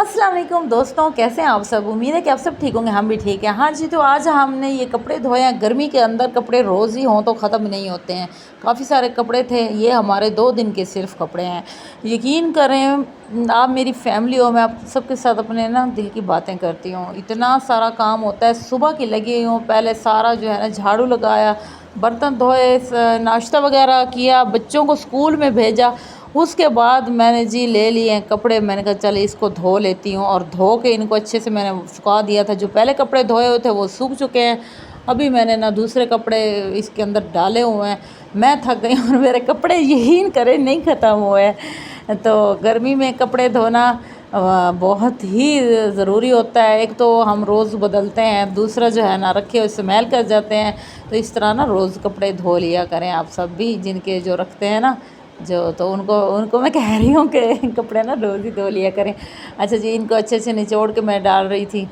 अस्सलाम वालेकुम दोस्तों, कैसे हैं आप सब। उम्मीद है कि आप सब ठीक होंगे, हम भी ठीक हैं। हाँ जी, तो आज हमने ये कपड़े धोए हैं। गर्मी के अंदर कपड़े रोज़ ही हों तो ख़त्म नहीं होते हैं। काफ़ी सारे कपड़े थे, ये हमारे 2 दिन के सिर्फ कपड़े हैं। यकीन करें, आप मेरी फैमिली हो, मैं आप सबके साथ अपने ना दिल की बातें करती हूँ। इतना सारा काम होता है, सुबह की लगी हुई हूँ। पहले सारा जो है ना झाड़ू लगाया, बर्तन धोए, नाश्ता वगैरह किया, बच्चों को स्कूल में भेजा। उसके बाद मैंने जी ले लिए हैं कपड़े। मैंने कहा चल इसको धो लेती हूँ, और धो के इनको अच्छे से मैंने सुखा दिया था। जो पहले कपड़े धोए हुए थे वो सूख चुके हैं। अभी मैंने ना दूसरे कपड़े इसके अंदर डाले हुए हैं। मैं थक गई और मेरे कपड़े यकीन करें नहीं ख़त्म हुए। तो गर्मी में कपड़े धोना बहुत ही ज़रूरी होता है। एक तो हम रोज़ बदलते हैं, दूसरा जो है ना रखे हुए स्मेल कर जाते हैं। तो इस तरह ना रोज़ कपड़े धो लिया करें आप सब भी, जिनके जो रखते हैं ना जो, तो उनको मैं कह रही हूँ कि कपड़े ना रोज़ ही धो लिया करें। अच्छा जी, इनको अच्छे से निचोड़ के मैं डाल रही थी।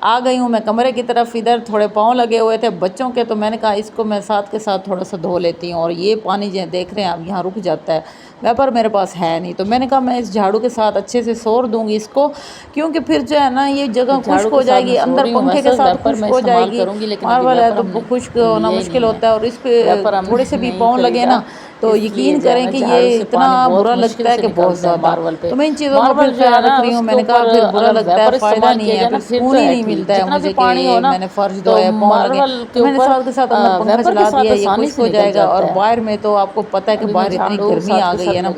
आ गई हूँ मैं कमरे की तरफ। इधर थोड़े पाँव लगे हुए थे बच्चों के, तो मैंने कहा इसको मैं साथ के साथ थोड़ा सा धो लेती हूँ। और ये पानी जो देख रहे हैं आप यहाँ रुक जाता है, वेपर मेरे पास है नहीं। तो मैंने कहा मैं इस झाड़ू के साथ अच्छे से सोर दूंगी इसको, क्योंकि फिर जो है ना ये जगह खुश्क हो जाएगी, अंदर पंखे के साथ खुश्क हो जाएगी। मार्बल है तो खुश्क होना मुश्किल होता है, और इस पे थोड़े से भी पाँव लगे ना तो यकीन करें कि ये इतना बुरा लगता है कि बहुत ज़्यादा। तो मैं इन चीज़ों का फिर ख्याल रख रही हूँ। मैंने कहा फिर बुरा लगता है, फ़ायदा नहीं है, फिर सुकून ही नहीं मिलता है मुझे कि मैंने फ़र्श धोया, पाँव लगे। तो मैंने साथ के साथ अंदर पंखा चला दिया, ये खुश्क हो जाएगा। और बाहर में तो आपको पता है कि बाहर इतनी गर्मी आ गई है ना,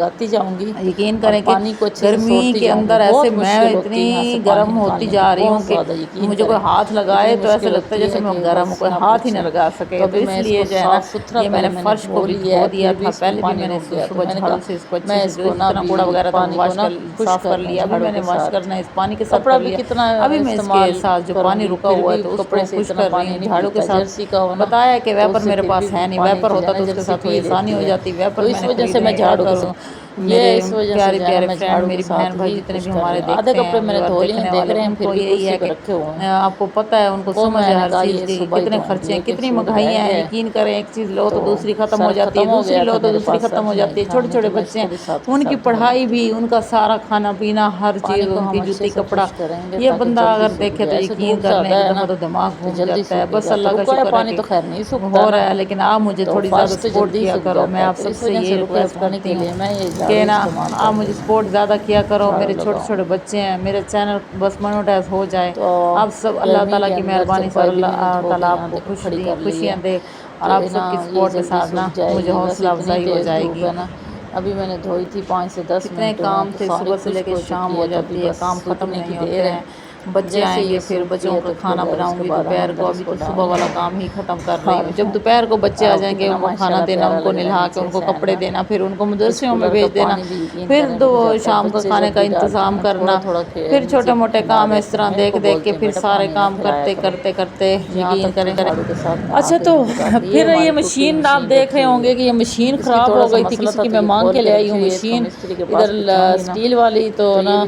यकीन करें कि गर्मी के अंदर ऐसे मैं इतनी गर्म होती जा रही हूँ कि मुझे कोई हाथ लगाए तो ऐसे लगता है जैसे मैं गर्म हूँ, कोई हाथ ही ना लगा सके। तो इसलिए जो है ना ये मैंने फ़र्श को भी धो दिया था। पहले भी मैंने सुबह झाड़ू से इसको अच्छे से जो इतना कूड़ा वगैरह था वॉश कर साफ़ कर लिया। अभी मैंने वॉश करना है इस पानी के साथ कर लिया। अभी मैं इसके साथ जो पानी रुका हुआ है तो उसको खुश कर रही हूँ झाड़ू के साथ। बताया कि वेपर मेरे पास है नहीं, वेपर होता तो उसके साथ थोड़ी आसानी हो जाती। वेपर मैंने खरीदने में क्या करूँ। मेरे प्यारे प्यारे फ्रेंड, मेरी बहन भाई जितने भी हमारे देखते हैं, देखने वाले, उनको यही है कि आपको पता है, उनको समझ है हर चीज़ की, कितने खर्चे हैं, कितनी महंगाइयाँ हैं। यकीन करें, एक चीज़ लो तो दूसरी ख़त्म हो जाती है, दूसरी लो तो दूसरी ख़त्म हो जाती है। छोटे छोटे बच्चे हैं, उनकी पढ़ाई भी, उनका सारा खाना पीना, हर चीज़, उनकी जूती कपड़ा, ये बंदा अगर देखे तो यकीन कर लें एक दफ़ा तो दिमाग घूम जाता है। बस अल्लाह का शुक्र है कि हो रहा है, लेकिन आप मुझे थोड़ी ज़्यादा सपोर्ट किया करो। मैं आप सबसे ये रिक्वेस्ट करती हूँ कि ना आप मुझे सपोर्ट ज़्यादा किया करो। मेरे छोटे छोटे बच्चे हैं, मेरे चैनल बस मोनेटाइज हो जाए। आप सब अल्लाह ताला की मेहरबानी से अल्लाह ताला आपको खुशियाँ दे, और आप सबकी सपोर्ट के साथ ना मुझे हौसला अफजाई हो जाएगी। अभी मैंने धोई थी 5 से 10 कितने मिनट काम थे, सुबह से लेकर शाम हो जाती है, काम ख़त्म नहीं होते हैं। बच्चे आएंगे, फिर बच्चों का खाना बनाऊंगी दोपहर को। अभी तो सुबह वाला काम ही ख़त्म कर रही हूँ। जब दोपहर को बच्चे आ जाएंगे, उनको खाना देना, उनको नहला के उनको कपड़े देना, फिर उनको मदरसों में भेज देना, फिर दो शाम का खाने का इंतज़ाम करना, फिर छोटे मोटे काम इस तरह देख देख के फिर सारे काम करते करते करते यकीन करें। अच्छा, तो फिर ये मशीन आप देख रहे होंगे कि ये मशीन ख़राब हो गई थी, किसी की मैं मांग के ले आई हूँ मशीन, इधर स्टील वाली, तो ना